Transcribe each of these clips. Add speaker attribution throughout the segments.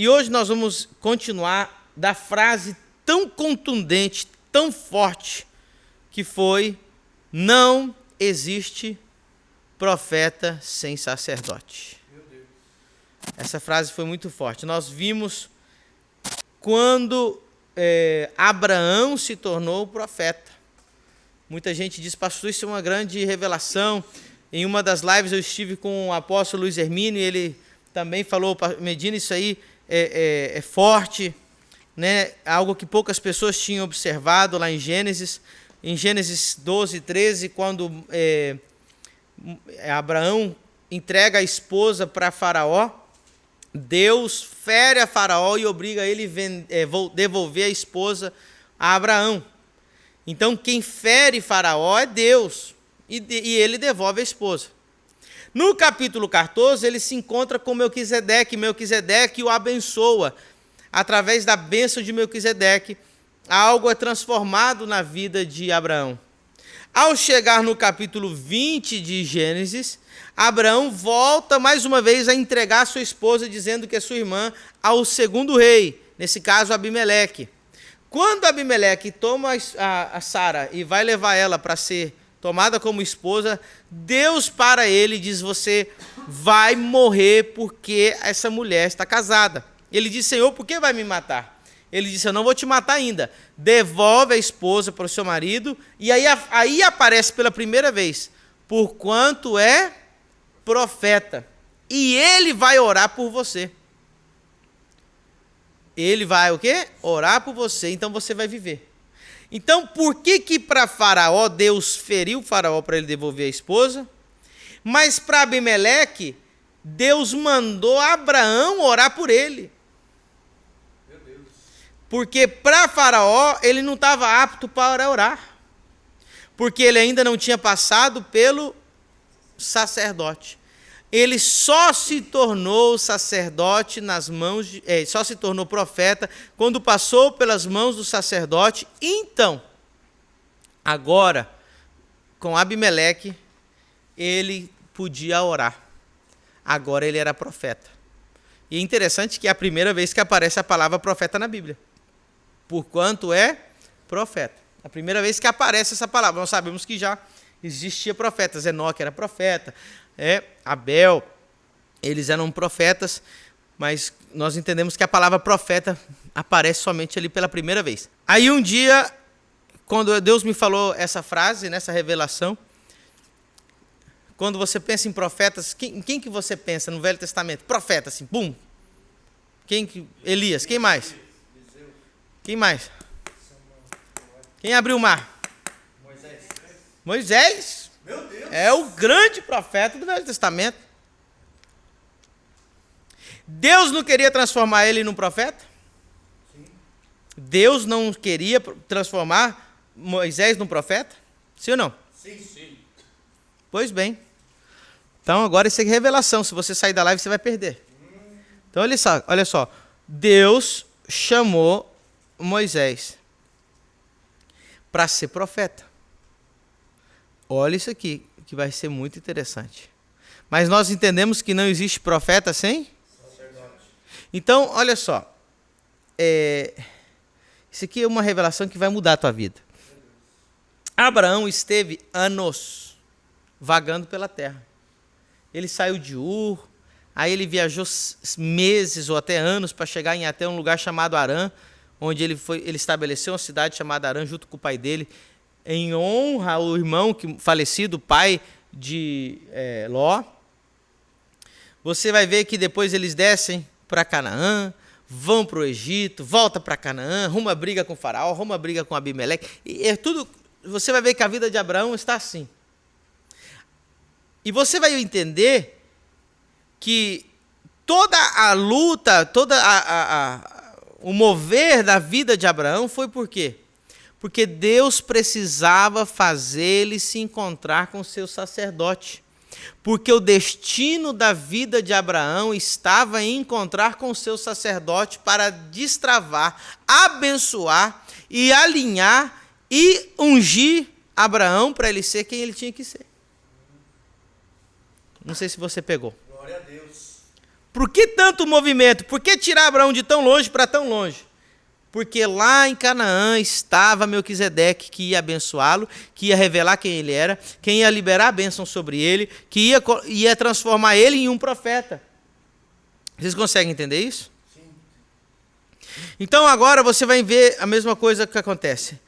Speaker 1: E hoje nós vamos continuar da frase tão contundente, tão forte, que foi: não existe profeta sem sacerdote. Meu Deus. Essa frase foi muito forte. Nós vimos quando Abraão se tornou profeta. Muita gente diz: pastor, isso é uma grande revelação. Em uma das lives eu estive com o apóstolo Luiz Hermínio e ele também falou: Medina, isso aí é forte, né? Algo que poucas pessoas tinham observado lá em Gênesis 12, 13, quando Abraão entrega a esposa para Faraó, Deus fere a Faraó e obriga ele a devolver a esposa a Abraão. Então quem fere Faraó é Deus, e ele devolve a esposa. No capítulo 14, ele se encontra com Melquisedeque. Melquisedeque o abençoa. Através da bênção de Melquisedeque, algo é transformado na vida de Abraão. Ao chegar no capítulo 20 de Gênesis, Abraão volta mais uma vez a entregar sua esposa, dizendo que é sua irmã, ao segundo rei, nesse caso Abimeleque. Quando Abimeleque toma a Sara e vai levar ela para ser tomada como esposa, Deus para ele diz: você vai morrer porque essa mulher está casada. Ele diz: Senhor, por que vai me matar? Ele disse: eu não vou te matar ainda. Devolve a esposa para o seu marido. E aí aparece pela primeira vez: porquanto é profeta. E ele vai orar por você. Ele vai o quê? Orar por você, então você vai viver. Então, por que para Faraó, Deus feriu Faraó para ele devolver a esposa? Mas para Abimeleque, Deus mandou Abraão orar por ele. Meu Deus. Porque para Faraó, ele não estava apto para orar. Porque ele ainda não tinha passado pelo sacerdote. Ele só se tornou sacerdote nas mãos só se tornou profeta quando passou pelas mãos do sacerdote. Então, agora, com Abimeleque, ele podia orar. Agora ele era profeta. E é interessante que é a primeira vez que aparece a palavra profeta na Bíblia. Porquanto é profeta. A primeira vez que aparece essa palavra. Nós sabemos que já existia profetas. Enoque era profeta. Abel, eles eram profetas, mas nós entendemos que a palavra profeta aparece somente ali pela primeira vez. Aí um dia, quando Deus me falou essa frase, nessa revelação, quando você pensa em profetas, quem que você pensa no Velho Testamento? Profeta, assim, pum. Elias, quem mais? Quem mais? Quem abriu o mar? Moisés. Meu Deus. É o grande profeta do Velho Testamento. Deus não queria transformar ele num profeta? Sim. Deus não queria transformar Moisés num profeta? Sim ou não? Sim. Pois bem. Então agora isso é revelação. Se você sair da live, você vai perder. Então olha só. Deus chamou Moisés para ser profeta. Olha isso aqui, que vai ser muito interessante. Mas nós entendemos que não existe profeta sem sacerdote. Então, olha só. Isso aqui é uma revelação que vai mudar a tua vida. Abraão esteve anos vagando pela terra. Ele saiu de Ur, aí ele viajou meses ou até anos para chegar em até um lugar chamado Harã, onde ele estabeleceu uma cidade chamada Harã junto com o pai dele, em honra ao irmão falecido, pai de Ló. Você vai ver que depois eles descem para Canaã, vão para o Egito, voltam para Canaã, arruma briga com Faraó, arruma briga com Abimeleque. E é tudo. Você vai ver que a vida de Abraão está assim. E você vai entender que toda a luta, o mover da vida de Abraão foi por quê? Porque Deus precisava fazer ele se encontrar com seu sacerdote. Porque o destino da vida de Abraão estava em encontrar com seu sacerdote para destravar, abençoar e alinhar e ungir Abraão para ele ser quem ele tinha que ser. Não sei se você pegou.
Speaker 2: Glória a Deus.
Speaker 1: Por que tanto movimento? Por que tirar Abraão de tão longe para tão longe? Porque lá em Canaã estava Melquisedeque, que ia abençoá-lo, que ia revelar quem ele era, quem ia liberar a bênção sobre ele, que ia transformar ele em um profeta. Vocês conseguem entender isso? Sim. Então agora você vai ver a mesma coisa que acontece.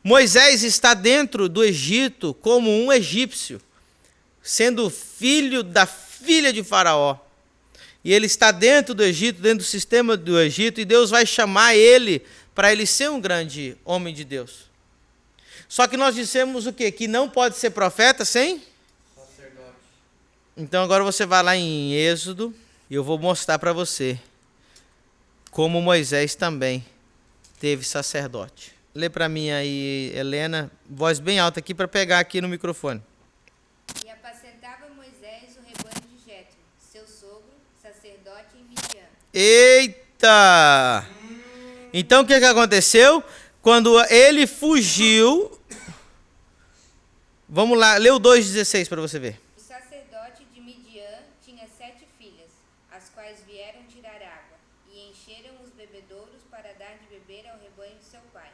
Speaker 1: Moisés está dentro do Egito como um egípcio, sendo filho da filha de Faraó. E ele está dentro do Egito, dentro do sistema do Egito, e Deus vai chamar ele para ele ser um grande homem de Deus. Só que nós dissemos o quê? Que não pode ser profeta sem sacerdote. Então agora você vai lá em Êxodo, e eu vou mostrar para você como Moisés também teve sacerdote. Lê para mim aí, Helena, voz bem alta aqui para pegar aqui no microfone.
Speaker 2: E apacentava Moisés o rebanho de Jetro, seu sogro, sacerdote em Midian.
Speaker 1: Eita! Então o que aconteceu? Quando ele fugiu... Vamos lá, lê o 2,16 para você ver.
Speaker 2: O sacerdote de Midian tinha 7 filhas, as quais vieram tirar água, e encheram os bebedouros para dar de beber ao rebanho de seu pai.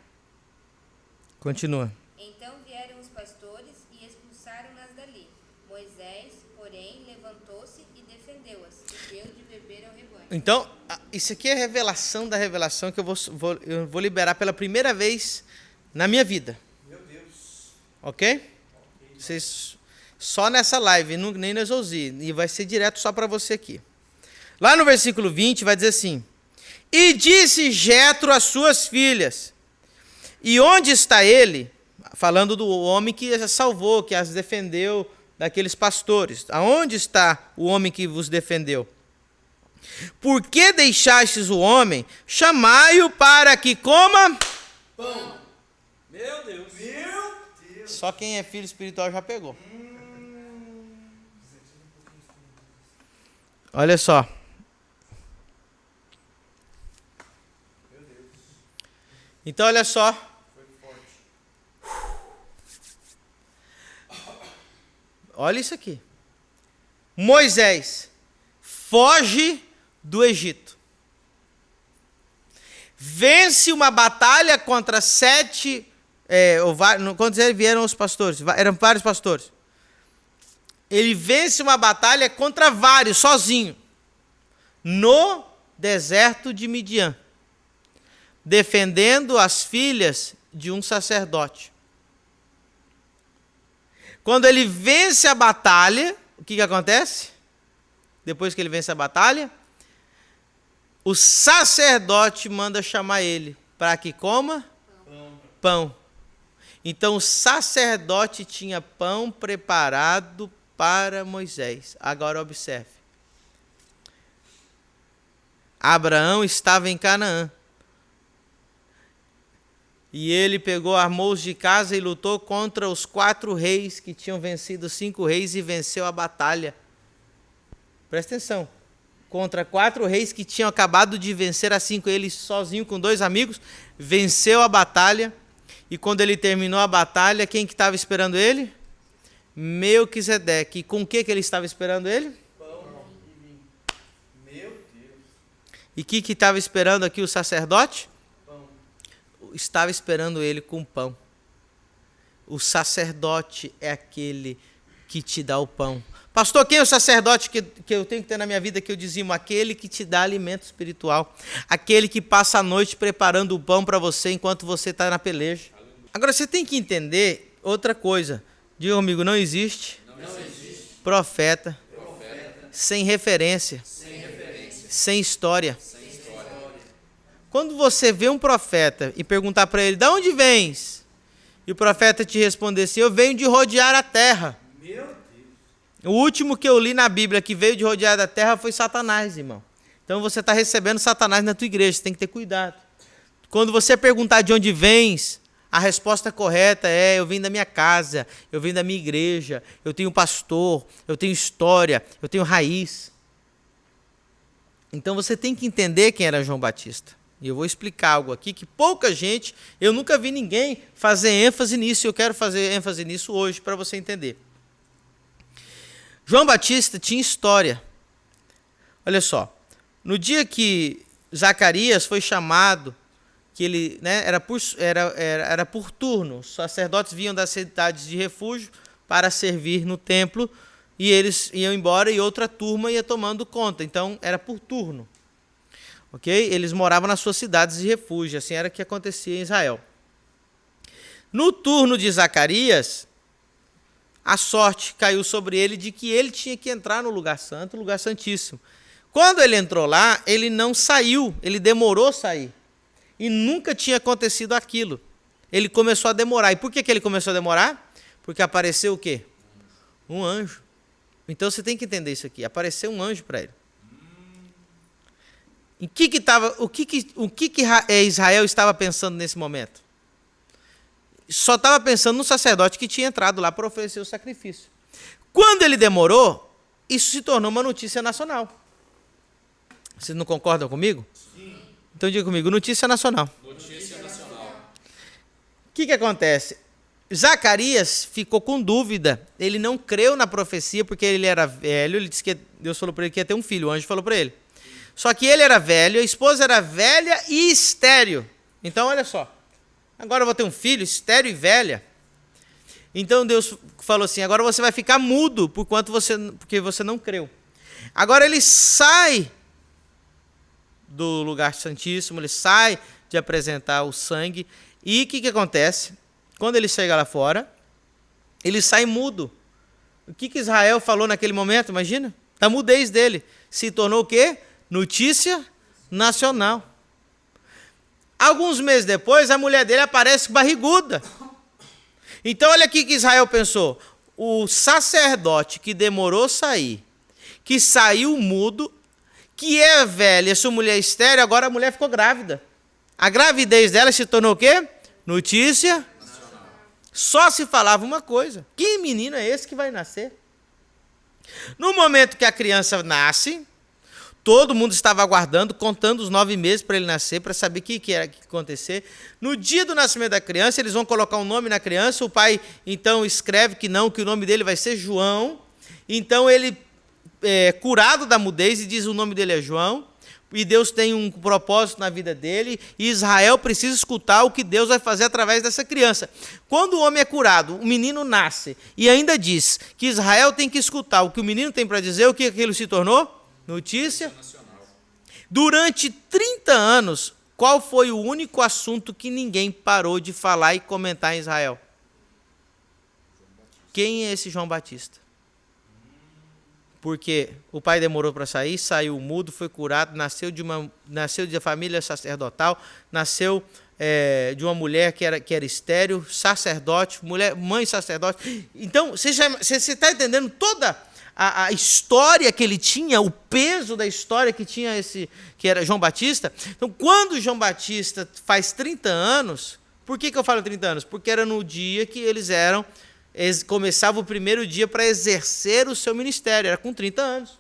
Speaker 1: Continua.
Speaker 2: Então vieram os pastores e expulsaram-nas dali. Moisés, porém, levantou-se e defendeu-as, e deu de beber ao rebanho.
Speaker 1: Então, isso aqui é a revelação da revelação que eu vou liberar pela primeira vez na minha vida.
Speaker 3: Meu Deus.
Speaker 1: Ok? Vocês, só nessa live, nem nas ouvi, e vai ser direto só para você aqui. Lá no versículo 20 vai dizer assim: E disse Jetro às suas filhas, e onde está ele? Falando do homem que as salvou, que as defendeu daqueles pastores. Aonde está o homem que vos defendeu? Por que deixastes o homem? Chamai-o para que coma
Speaker 3: Pão. Meu Deus. Meu Deus.
Speaker 1: Só quem é filho espiritual já pegou. Olha só.
Speaker 3: Meu Deus.
Speaker 1: Então olha só.
Speaker 3: Foi forte.
Speaker 1: Olha isso aqui. Moisés foge do Egito. Vence uma batalha contra 7... quantos vieram os pastores? Eram vários pastores. Ele vence uma batalha contra vários, sozinho. No deserto de Midian. Defendendo as filhas de um sacerdote. Quando ele vence a batalha, o que acontece? Depois que ele vence a batalha, o sacerdote manda chamar ele para que coma pão. Então o sacerdote tinha pão preparado para Moisés. Agora observe. Abraão estava em Canaã. E ele armou-os de casa e lutou contra os 4 reis que tinham vencido 5 reis e venceu a batalha. Presta atenção. Contra 4 reis que tinham acabado de vencer a 5. Ele sozinho com 2 amigos venceu a batalha. E quando ele terminou a batalha, quem que estava esperando ele? Melquisedeque. E com o que ele estava esperando ele?
Speaker 3: Pão e vinho. Meu Deus.
Speaker 1: E o que estava esperando aqui o sacerdote?
Speaker 3: Pão.
Speaker 1: Estava esperando ele com pão. O sacerdote é aquele que te dá o pão. Pastor, quem é o sacerdote que eu tenho que ter na minha vida que eu dizimo? Aquele que te dá alimento espiritual. Aquele que passa a noite preparando o pão para você enquanto você está na peleja. Agora você tem que entender outra coisa. Diga comigo, não existe profeta sem referência, sem história. Quando você vê um profeta e perguntar para ele, de onde vens? E o profeta te responder assim, eu venho de rodear a terra.
Speaker 3: Meu Deus.
Speaker 1: O último que eu li na Bíblia que veio de rodear a terra foi Satanás, irmão. Então você está recebendo Satanás na tua igreja, você tem que ter cuidado. Quando você perguntar de onde vens, a resposta correta é, eu vim da minha casa, eu vim da minha igreja, eu tenho pastor, eu tenho história, eu tenho raiz. Então você tem que entender quem era João Batista. E eu vou explicar algo aqui que pouca gente, eu nunca vi ninguém fazer ênfase nisso, e eu quero fazer ênfase nisso hoje para você entender. João Batista tinha história. Olha só, No dia que Zacarias foi chamado, que ele, né, era por turno, os sacerdotes vinham das cidades de refúgio para servir no templo, e eles iam embora e outra turma ia tomando conta, então era por turno. Ok? Eles moravam nas suas cidades de refúgio, assim era que acontecia em Israel. No turno de Zacarias, a sorte caiu sobre ele de que ele tinha que entrar no lugar santo, o lugar santíssimo. Quando ele entrou lá, ele não saiu, ele demorou a sair. E nunca tinha acontecido aquilo. Ele começou a demorar. E por que ele começou a demorar? Porque apareceu o quê? Um anjo. Então você tem que entender isso aqui. Apareceu um anjo para ele. O que Israel estava pensando nesse momento? Só estava pensando no sacerdote que tinha entrado lá para oferecer o sacrifício. Quando ele demorou, isso se tornou uma notícia nacional. Vocês não concordam comigo? Sim. Então diga comigo, notícia nacional.
Speaker 3: Notícia nacional.
Speaker 1: O que acontece? Zacarias ficou com dúvida. Ele não creu na profecia porque ele era velho. Ele disse que Deus falou para ele que ia ter um filho. O anjo falou para ele. Só que ele era velho, a esposa era velha e estéril. Então, olha só. Agora eu vou ter um filho estéril e velha. Então Deus falou assim, agora você vai ficar mudo porque você não creu. Agora ele sai do lugar santíssimo, ele sai de apresentar o sangue. E o que acontece? Quando ele chega lá fora, ele sai mudo. O que Israel falou naquele momento? Imagina. A mudez dele se tornou o quê? Notícia nacional. Alguns meses depois, a mulher dele aparece barriguda. Então, olha aqui que Israel pensou. O sacerdote que demorou a sair, que saiu mudo, que é velha, sua mulher estéril, agora a mulher ficou grávida. A gravidez dela se tornou o quê? Notícia nacional. Só se falava uma coisa. Que menino é esse que vai nascer? No momento que a criança nasce, todo mundo estava aguardando, contando os 9 meses para ele nascer, para saber o que era que ia acontecer. No dia do nascimento da criança, eles vão colocar um nome na criança. O pai, então, escreve que o nome dele vai ser João. Então, ele é curado da mudez e diz o nome dele é João. E Deus tem um propósito na vida dele. E Israel precisa escutar o que Deus vai fazer através dessa criança. Quando o homem é curado, o menino nasce. E ainda diz que Israel tem que escutar o que o menino tem para dizer. O que aquilo se tornou? Notícia nacional. Durante 30 anos, qual foi o único assunto que ninguém parou de falar e comentar em Israel? Quem é esse João Batista? Porque o pai demorou para sair, saiu mudo, foi curado, nasceu de família sacerdotal, nasceu de uma mulher que era estéril, sacerdote, mãe sacerdote. Então, você está entendendo toda a história que ele tinha, o peso da história que tinha que era João Batista? Então, quando João Batista faz 30 anos, por que eu falo 30 anos? Porque era no dia que eles começava o primeiro dia para exercer o seu ministério, era com 30 anos.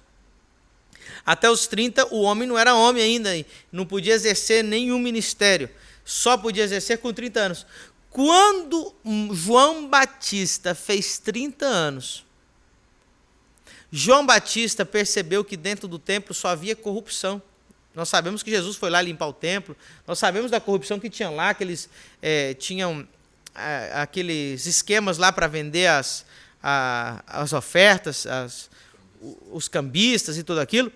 Speaker 1: Até os 30, o homem não era homem ainda, não podia exercer nenhum ministério, só podia exercer com 30 anos. Quando João Batista fez 30 anos, João Batista percebeu que dentro do templo só havia corrupção. Nós sabemos que Jesus foi lá limpar o templo, nós sabemos da corrupção que tinha lá, que eles tinham aqueles esquemas lá para vender as ofertas, os cambistas e tudo aquilo.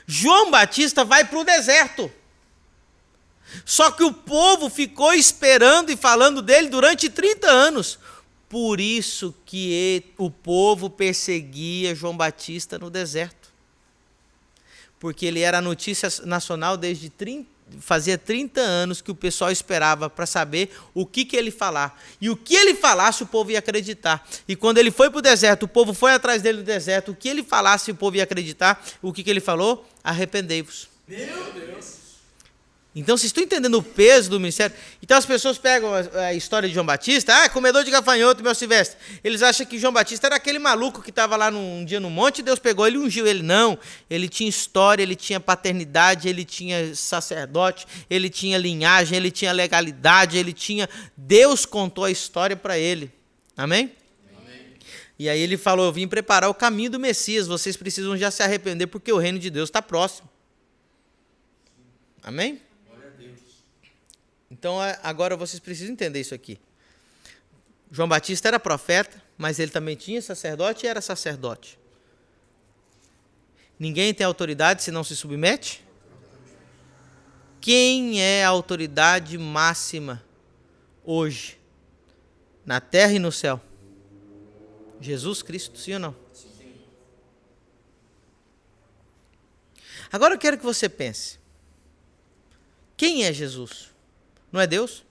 Speaker 1: João Batista vai para o deserto. Só que o povo ficou esperando e falando dele durante 30 anos. Por isso que o povo perseguia João Batista no deserto. Porque ele era notícia nacional fazia 30 anos que o pessoal esperava para saber o que ele falar. E o que ele falasse, o povo ia acreditar. E quando ele foi para o deserto, o povo foi atrás dele no deserto. O que ele falasse, o povo ia acreditar. O que ele falou? Arrependei-vos.
Speaker 3: Meu Deus!
Speaker 1: Então, vocês estão entendendo o peso do ministério? Então, as pessoas pegam a história de João Batista, comedor de gafanhoto, meu Silvestre. Eles acham que João Batista era aquele maluco que estava lá um dia no monte e Deus pegou ele e ungiu ele. Não, ele tinha história, ele tinha paternidade, ele tinha sacerdote, ele tinha linhagem, ele tinha legalidade, Deus contou a história para ele. Amém? Amém? E aí ele falou, eu vim preparar o caminho do Messias, vocês precisam já se arrepender porque o reino de Deus está próximo. Amém? Então agora vocês precisam entender isso aqui. João Batista era profeta, mas ele também tinha sacerdote e era sacerdote. Ninguém tem autoridade se não se submete? Quem é a autoridade máxima hoje, na terra e no céu? Jesus Cristo, sim ou não? Sim. Agora eu quero que você pense. Quem é Jesus? Não é Deus?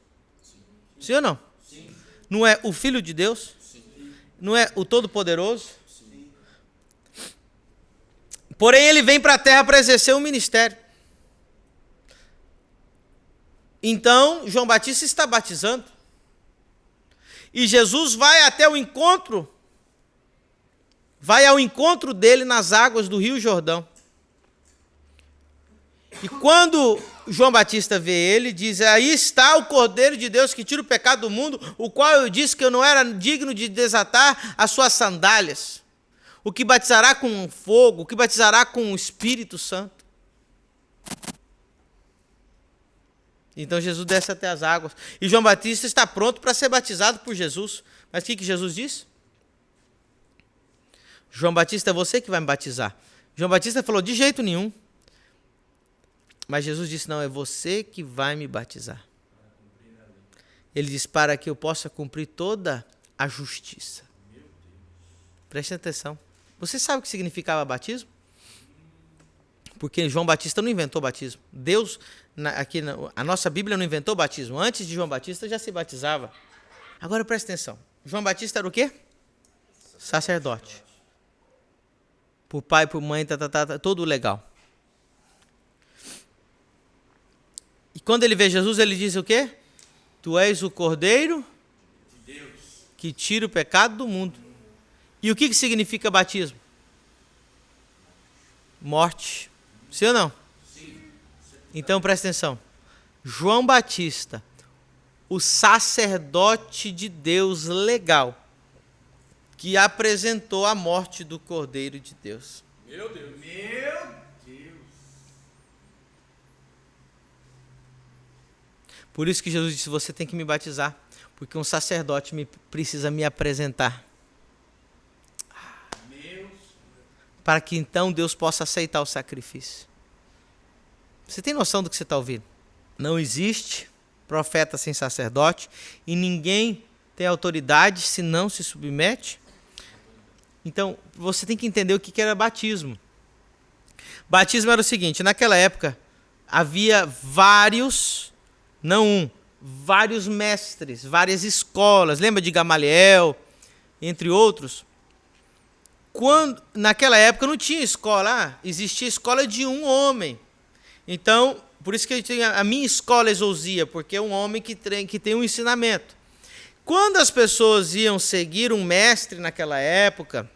Speaker 1: Sim ou não? Sim. Não é o Filho de Deus? Sim. Não é o Todo-Poderoso? Sim. Porém, ele vem para a terra para exercer um ministério. Então, João Batista está batizando. E Jesus vai até o encontro, vai ao encontro dele nas águas do Rio Jordão. E quando João Batista vê ele, diz: aí está o Cordeiro de Deus que tira o pecado do mundo, o qual eu disse que eu não era digno de desatar as suas sandálias. O que batizará com fogo, o que batizará com o Espírito Santo. Então Jesus desce até as águas. E João Batista está pronto para ser batizado por Jesus. Mas o que Jesus disse? João Batista, é você que vai me batizar. João Batista falou: de jeito nenhum. Mas Jesus disse: não, é você que vai me batizar. Ele disse: para que eu possa cumprir toda a justiça. Preste atenção. Você sabe o que significava batismo? Porque João Batista não inventou batismo. Deus, a nossa Bíblia não inventou batismo. Antes de João Batista já se batizava. Agora presta atenção. João Batista era o quê? Sacerdote. Por pai, por mãe, todo legal. E quando ele vê Jesus, ele diz o quê? Tu és o Cordeiro de Deus que tira o pecado do mundo. E o que significa batismo? Morte. Sim ou não? Sim. Então presta atenção. João Batista, o sacerdote de Deus legal, que apresentou a morte do Cordeiro de Deus.
Speaker 3: Meu Deus.
Speaker 1: Por isso que Jesus disse: você tem que me batizar, porque um sacerdote precisa me apresentar. Para que então Deus possa aceitar o sacrifício. Você tem noção do que você está ouvindo? Não existe profeta sem sacerdote e ninguém tem autoridade se não se submete. Então, você tem que entender o que era batismo. Batismo era o seguinte: naquela época havia vários mestres, várias escolas. Lembra de Gamaliel, entre outros? Naquela época não tinha escola, existia escola de um homem. Então, por isso que eu tenho a minha escola exousia, porque é um homem que tem um ensinamento. Quando as pessoas iam seguir um mestre naquela época,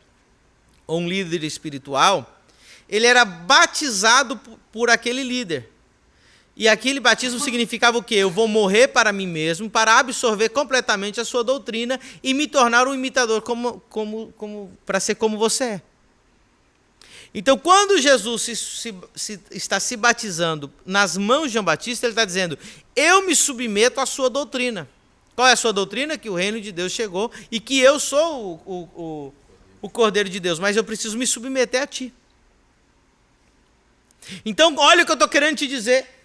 Speaker 1: ou um líder espiritual, ele era batizado por aquele líder. E aquele batismo significava o quê? Eu vou morrer para mim mesmo, para absorver completamente a sua doutrina e me tornar um imitador para ser como você é. Então, quando Jesus está se batizando nas mãos de João Batista, ele está dizendo: eu me submeto à sua doutrina. Qual é a sua doutrina? Que o reino de Deus chegou e que eu sou o Cordeiro de Deus, mas eu preciso me submeter a ti. Então, olha o que eu estou querendo te dizer.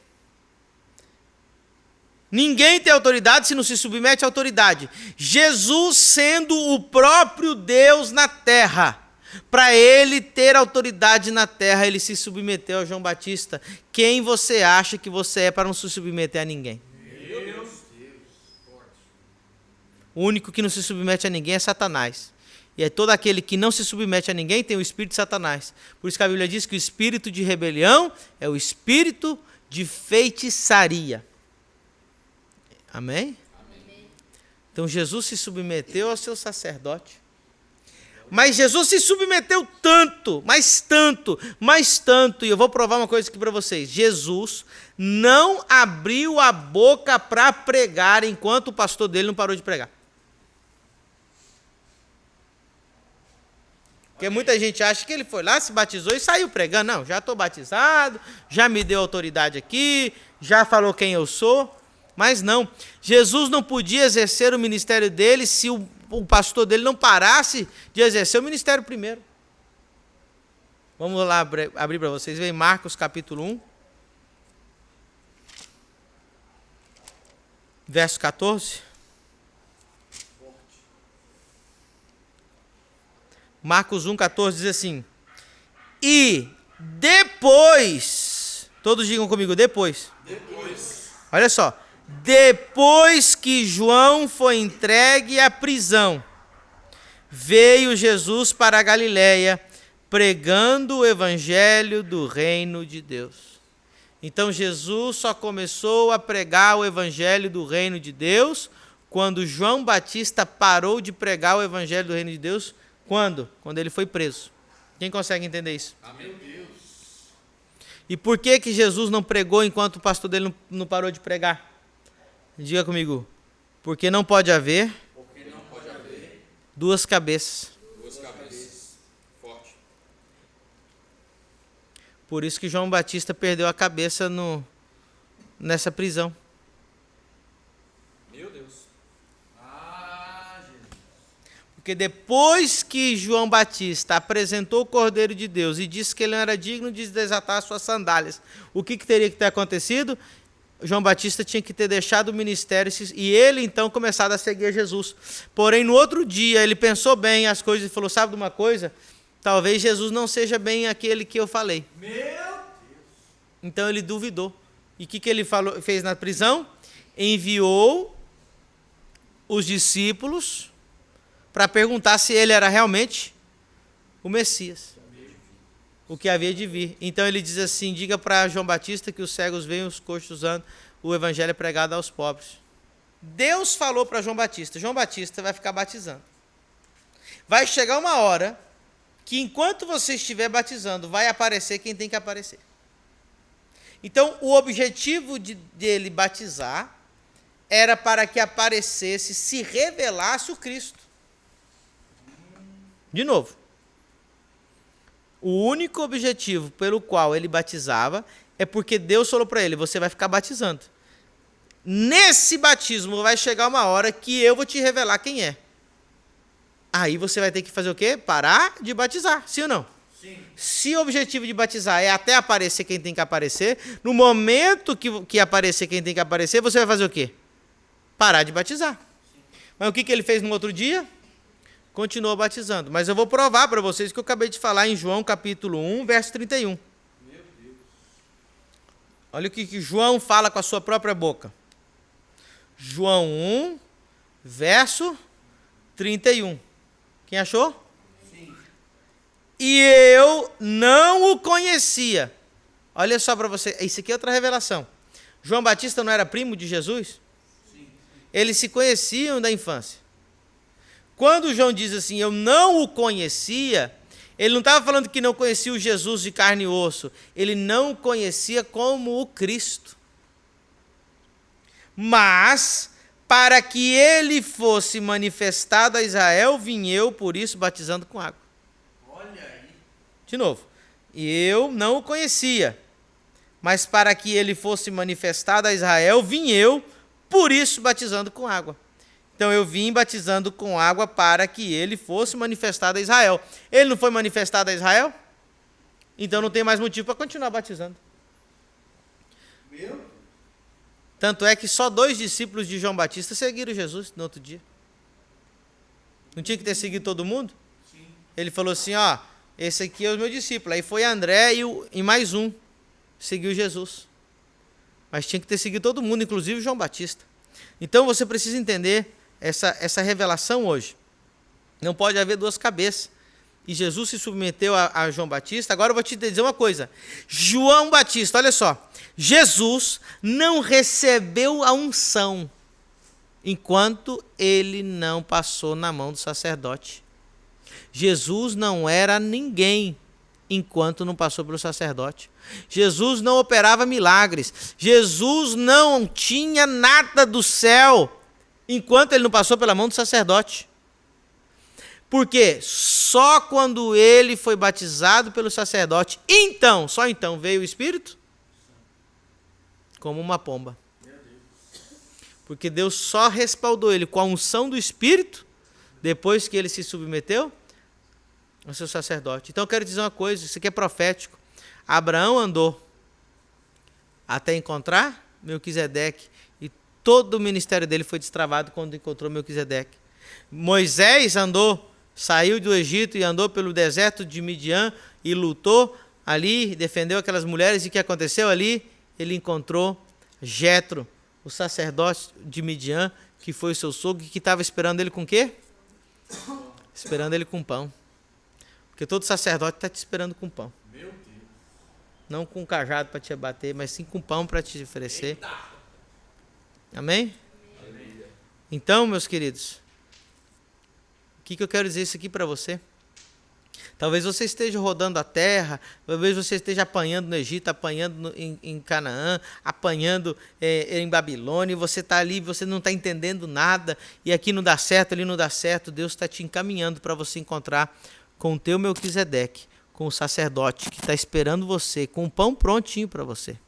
Speaker 1: Ninguém tem autoridade se não se submete à autoridade. Jesus, sendo o próprio Deus na terra, para ele ter autoridade na terra, ele se submeteu a João Batista. Quem você acha que você é para não se submeter a ninguém? Meu Deus. O único que não se submete a ninguém é Satanás. E é todo aquele que não se submete a ninguém tem o espírito de Satanás. Por isso que a Bíblia diz que o espírito de rebelião é o espírito de feitiçaria. Amém? Amém? Então Jesus se submeteu ao seu sacerdote. Mas Jesus se submeteu tanto, e eu vou provar uma coisa aqui para vocês. Jesus não abriu a boca para pregar enquanto o pastor dele não parou de pregar. Porque muita gente acha que ele foi lá, se batizou e saiu pregando. Não, já estou batizado, já me deu autoridade aqui, já falou quem eu sou. Mas não, Jesus não podia exercer o ministério dele se o pastor dele não parasse de exercer o ministério primeiro. Vamos lá abrir para vocês verem Marcos capítulo 1. Verso 14. Marcos 1, 14 diz assim: e depois, todos digam comigo, depois. Olha só, depois que João foi entregue à prisão, veio Jesus para a Galiléia, pregando o evangelho do reino de Deus. Então Jesus só começou a pregar o evangelho do reino de Deus quando João Batista parou de pregar o evangelho do reino de Deus. Quando? Quando ele foi preso. Quem consegue entender isso?
Speaker 3: Amém.
Speaker 1: E por que Jesus não pregou enquanto o pastor dele não parou de pregar? Diga comigo. Porque não pode haver duas cabeças.
Speaker 3: Forte.
Speaker 1: Por isso que João Batista perdeu a cabeça nessa prisão.
Speaker 3: Meu Deus.
Speaker 1: Porque depois que João Batista apresentou o Cordeiro de Deus e disse que ele não era digno de desatar suas sandálias, o que teria que ter acontecido? João Batista tinha que ter deixado o ministério e ele então começado a seguir Jesus. Porém, no outro dia, ele pensou bem as coisas e falou, sabe de uma coisa? Talvez Jesus não seja bem aquele que eu falei.
Speaker 4: Meu Deus!
Speaker 1: Então ele duvidou. E o que ele fez na prisão? Enviou os discípulos para perguntar se ele era realmente o Messias, o que havia de vir. Então ele diz assim, diga para João Batista que os cegos veem, os coxos andam, o evangelho é pregado aos pobres. Deus falou para João Batista vai ficar batizando. Vai chegar uma hora que enquanto você estiver batizando, vai aparecer quem tem que aparecer. Então o objetivo dele batizar era para que aparecesse, se revelasse o Cristo. De novo, o único objetivo pelo qual ele batizava é porque Deus falou para ele, você vai ficar batizando. Nesse batismo vai chegar uma hora que eu vou te revelar quem é. Aí você vai ter que fazer o quê? Parar de batizar, sim ou não?
Speaker 4: Sim.
Speaker 1: Se o objetivo de batizar é até aparecer quem tem que aparecer, no momento que aparecer quem tem que aparecer, você vai fazer o quê? Parar de batizar. Sim. Mas o que ele fez no outro dia? Continuou batizando. Mas eu vou provar para vocês o que eu acabei de falar em João capítulo 1, verso 31.
Speaker 4: Meu Deus.
Speaker 1: Olha o que João fala com a sua própria boca. João 1, verso 31. Quem achou?
Speaker 4: Sim.
Speaker 1: E eu não o conhecia. Olha só para você, isso aqui é outra revelação. João Batista não era primo de Jesus?
Speaker 4: Sim.
Speaker 1: Eles se conheciam da infância. Quando João diz assim, eu não o conhecia, ele não estava falando que não conhecia o Jesus de carne e osso. Ele não o conhecia como o Cristo. Mas, para que ele fosse manifestado a Israel, vim eu, por isso, batizando com água.
Speaker 4: Olha aí.
Speaker 1: De novo, eu não o conhecia, mas para que ele fosse manifestado a Israel, vim eu, por isso, batizando com água. Então eu vim batizando com água para que ele fosse manifestado a Israel. Ele não foi manifestado a Israel? Então não tem mais motivo para continuar batizando.
Speaker 4: Meu?
Speaker 1: Tanto é que só 2 discípulos de João Batista seguiram Jesus no outro dia. Não tinha que ter seguido todo mundo?
Speaker 4: Sim.
Speaker 1: Ele falou assim, ó, esse aqui é o meu discípulo. Aí foi André e mais um seguiu Jesus. Mas tinha que ter seguido todo mundo, inclusive João Batista. Então você precisa entender essa revelação hoje. Não pode haver duas cabeças. E Jesus se submeteu a João Batista. Agora eu vou te dizer uma coisa. João Batista, olha só. Jesus não recebeu a unção enquanto ele não passou na mão do sacerdote. Jesus não era ninguém enquanto não passou pelo sacerdote. Jesus não operava milagres. Jesus não tinha nada do céu enquanto ele não passou pela mão do sacerdote. Porque só quando ele foi batizado pelo sacerdote, então, só então, veio o Espírito como uma pomba. Porque Deus só respaldou ele com a unção do Espírito depois que ele se submeteu ao seu sacerdote. Então eu quero dizer uma coisa, isso aqui é profético. Abraão andou até encontrar Melquisedeque e todo o ministério dele foi destravado quando encontrou Melquisedeque. Moisés andou, saiu do Egito e andou pelo deserto de Midian e lutou ali, defendeu aquelas mulheres, e o que aconteceu ali? Ele encontrou Jetro, o sacerdote de Midian, que foi o seu sogro, que estava esperando ele com o quê? Esperando ele com pão. Porque todo sacerdote está te esperando com pão.
Speaker 4: Meu Deus.
Speaker 1: Não com cajado para te abater, mas sim com pão para te oferecer. Amém? Então, meus queridos, o que eu quero dizer isso aqui para você? Talvez você esteja rodando a terra, talvez você esteja apanhando no Egito, apanhando em Canaã, apanhando em Babilônia, e você está ali, você não está entendendo nada, e aqui não dá certo, ali não dá certo. Deus está te encaminhando para você encontrar com o teu Melquisedeque, com o sacerdote que está esperando você, com o pão prontinho para você.